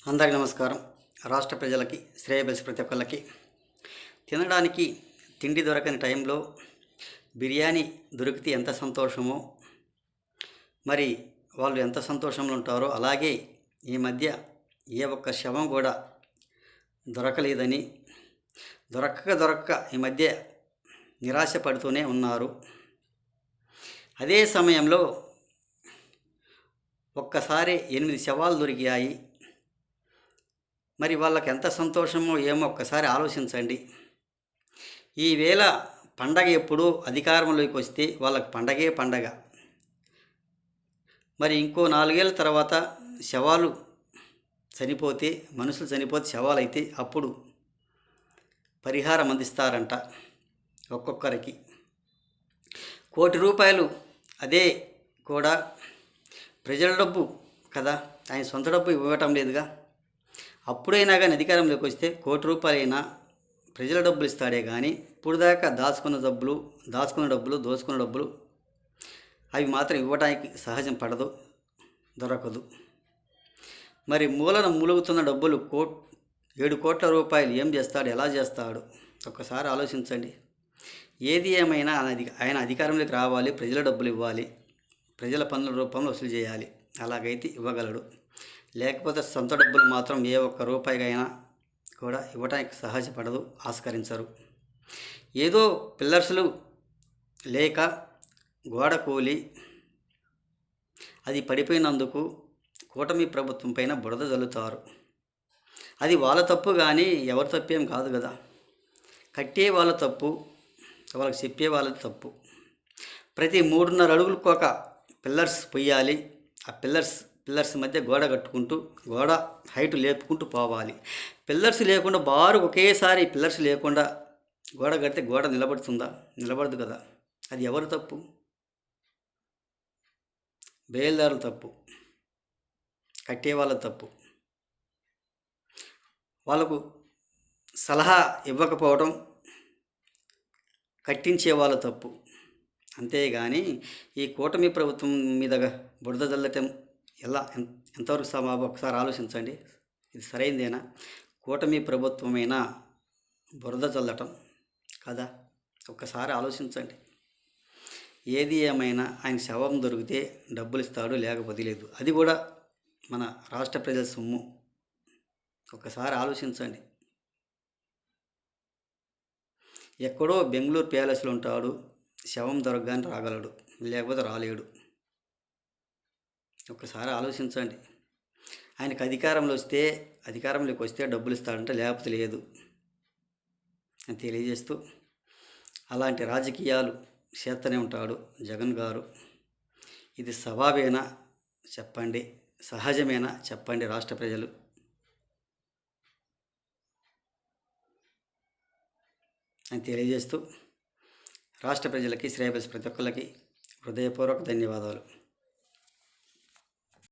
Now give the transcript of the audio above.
అందరికీ నమస్కారం. రాష్ట్ర ప్రజలకి, శ్రేయబలిసి ప్రతి ఒక్కళ్ళకి తినడానికి తిండి దొరకని టైంలో బిర్యానీ దొరికితే ఎంత సంతోషమో, మరి వాళ్ళు ఎంత సంతోషంలో ఉంటారో, అలాగే ఈ మధ్య ఏ ఒక్క శవం కూడా దొరకలేదని, దొరక్క ఈ మధ్య నిరాశ పడుతూనే ఉన్నారు. అదే సమయంలో ఒక్కసారి 8 శవాలు దొరికాయి. మరి వాళ్ళకి ఎంత సంతోషమో ఏమో ఒక్కసారి ఆలోచించండి. ఈవేళ పండగ ఎప్పుడు అధికారంలోకి వస్తే వాళ్ళకి పండగే పండగ. మరి ఇంకో 4 ఏళ్ళ తర్వాత శవాలు చనిపోతే, మనుషులు చనిపోతే శవాలైతే అప్పుడు పరిహారం అందిస్తారంట ఒక్కొక్కరికి. ₹1,00,00,000 అదే కూడా ప్రజల డబ్బు కదా, ఆయన సొంత డబ్బు ఇవ్వటం లేదుగా. అప్పుడైనా కానీ అధికారంలోకి వస్తే ₹1,00,00,000 అయినా ప్రజల డబ్బులు ఇస్తాడే కానీ, ఇప్పుడు దాకా దోచుకున్న డబ్బులు అవి మాత్రం ఇవ్వడానికి సహజం పడదు, దొరకదు. మరి మూలన మూలుగుతున్న డబ్బులు ₹7,00,00,000 ఏం చేస్తాడు, ఎలా చేస్తాడు ఒక్కసారి ఆలోచించండి. ఏది ఏమైనా ఆయన అధికారంలోకి రావాలి, ప్రజల డబ్బులు ఇవ్వాలి, ప్రజల పన్నుల రూపంలో వసూలు చేయాలి. అలాగైతే ఇవ్వగలడు. లేకపోతే సొంత డబ్బులు మాత్రం ఏ ఒక్క రూపాయికైనా కూడా ఇవ్వడానికి సహజపడదు, ఆస్కరించరు. ఏదో పిల్లర్స్లు లేక గోడ కూలి అది పడిపోయినందుకు కూటమి ప్రభుత్వం పైన బురద జల్లుతారు. అది వాళ్ళ తప్పు కానీ ఎవరి తప్పేం కాదు కదా. కట్టే వాళ్ళ తప్పు, వాళ్ళకి చెప్పే వాళ్ళది తప్పు. ప్రతి 3.5 అడుగులకు ఒక పిల్లర్స్ పొయ్యాలి. ఆ పిల్లర్స్ మధ్య గోడ కట్టుకుంటూ, గోడ హైట్ లేపుకుంటూ పోవాలి. పిల్లర్స్ లేకుండా బారు ఒకేసారి పిల్లర్స్ లేకుండా గోడ కడితే గోడ నిలబడుతుందా? నిలబడదు కదా. అది ఎవరు తప్పు? బేల్దారుల తప్పు, కట్టే వాళ్ళ తప్పు. వాళ్ళకు సలహా ఇవ్వకపోవడం కట్టించే వాళ్ళ తప్పు. అంతేగాని ఈ కూటమి ప్రభుత్వం మీద బురద జల్లటం ఎంతవరకు సమాబం ఒకసారి ఆలోచించండి. ఇది సరైందేనా? కూటమి ప్రభుత్వమైనా బురద చల్లటం కదా, ఒక్కసారి ఆలోచించండి. ఏది ఏమైనా ఆయన శవం దొరికితే డబ్బులు ఇస్తాడు, లేకపోతే లేదు. అది కూడా మన రాష్ట్ర ప్రజల సొమ్ము. ఒక్కసారి ఆలోచించండి. ఎక్కడో బెంగళూరు ప్యాలెస్లో ఉంటాడు, శవం దొరకగానే రాగలడు, లేకపోతే రాలేడు. ఒక్కసారి ఆలోచించండి. ఆయనకు అధికారంలోకి వస్తే డబ్బులు ఇస్తాడంటే, లేకపోతే లేదు అని తెలియజేస్తూ, అలాంటి రాజకీయాలు చేస్తూనే ఉంటాడు జగన్ గారు. ఇది సవాబేనా చెప్పండి, సహజమేనా చెప్పండి రాష్ట్ర ప్రజలు. అని తెలియజేస్తూ రాష్ట్ర ప్రజలకి, శ్రేయబలిసి ప్రతి ఒక్కరికి హృదయపూర్వక ధన్యవాదాలు.